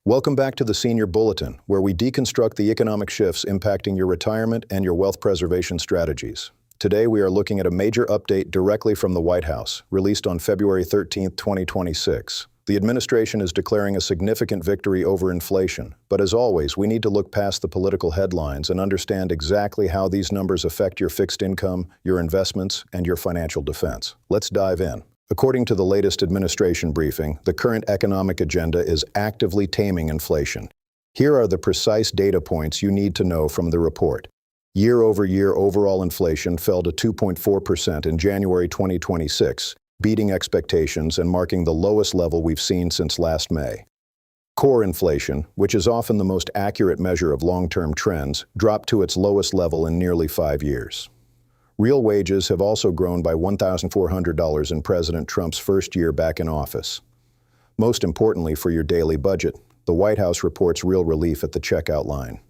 Welcome back to the Senior Bulletin, where we deconstruct the economic shifts impacting your retirement and your wealth preservation strategies. Today, we are looking at a major update directly from the White House, released on February 13, 2026. The administration is declaring a significant victory over inflation, but as always, we need to look past the political headlines and understand exactly how these numbers affect your fixed income, your investments, and your financial defense. Let's dive in. According to the latest administration briefing, the current economic agenda is actively taming inflation. Here are the precise data points you need to know from the report. Year-over-year overall inflation fell to 2.4% in January 2026, beating expectations and marking the lowest level we've seen since last May. Core inflation, which is often the most accurate measure of long-term trends, dropped to its lowest level in nearly 5 years. Real wages have also grown by $1,400 in President Trump's first year back in office. Most importantly for your daily budget, the White House reports real relief at the checkout line.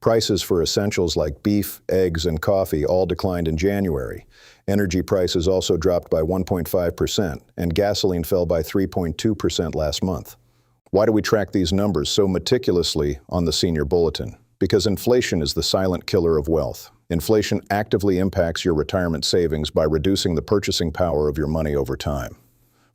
Prices for essentials like beef, eggs, and coffee all declined in January. Energy prices also dropped by 1.5%, and gasoline fell by 3.2% last month. Why do we track these numbers so meticulously on the Senior Bulletin? Because inflation is the silent killer of wealth. Inflation actively impacts your retirement savings by reducing the purchasing power of your money over time.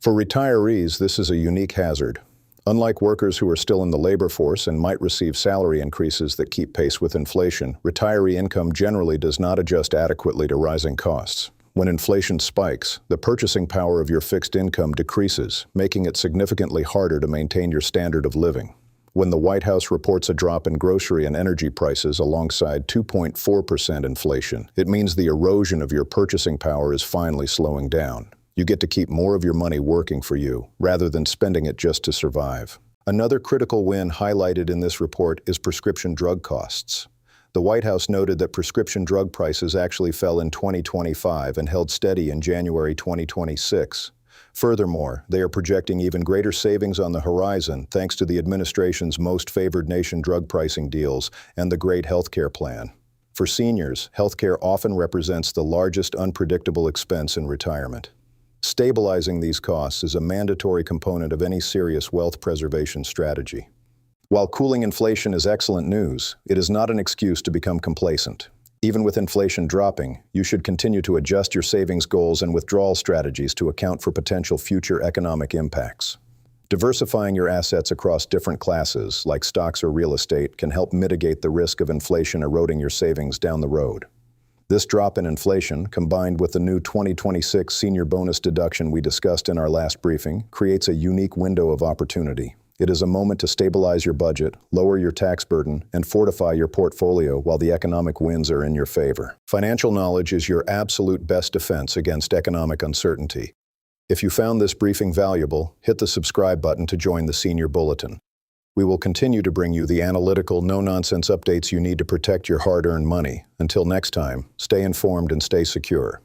For retirees, this is a unique hazard. Unlike workers who are still in the labor force and might receive salary increases that keep pace with inflation, retiree income generally does not adjust adequately to rising costs. When inflation spikes, the purchasing power of your fixed income decreases, making it significantly harder to maintain your standard of living. When the White House reports a drop in grocery and energy prices alongside 2.4% inflation, it means the erosion of your purchasing power is finally slowing down. You get to keep more of your money working for you, rather than spending it just to survive. Another critical win highlighted in this report is prescription drug costs. The White House noted that prescription drug prices actually fell in 2025 and held steady in January 2026. Furthermore, they are projecting even greater savings on the horizon thanks to the administration's most favored nation drug pricing deals and the Great Healthcare Plan. For seniors, healthcare often represents the largest unpredictable expense in retirement. Stabilizing these costs is a mandatory component of any serious wealth preservation strategy. While cooling inflation is excellent news, it is not an excuse to become complacent. Even with inflation dropping, you should continue to adjust your savings goals and withdrawal strategies to account for potential future economic impacts. Diversifying your assets across different classes, like stocks or real estate, can help mitigate the risk of inflation eroding your savings down the road. This drop in inflation, combined with the new 2026 Senior Bonus Deduction we discussed in our last briefing, creates a unique window of opportunity. It is a moment to stabilize your budget, lower your tax burden, and fortify your portfolio while the economic winds are in your favor. Financial knowledge is your absolute best defense against economic uncertainty. If you found this briefing valuable, hit the subscribe button to join the Senior Bulletin. We will continue to bring you the analytical, no-nonsense updates you need to protect your hard-earned money. Until next time, stay informed and stay secure.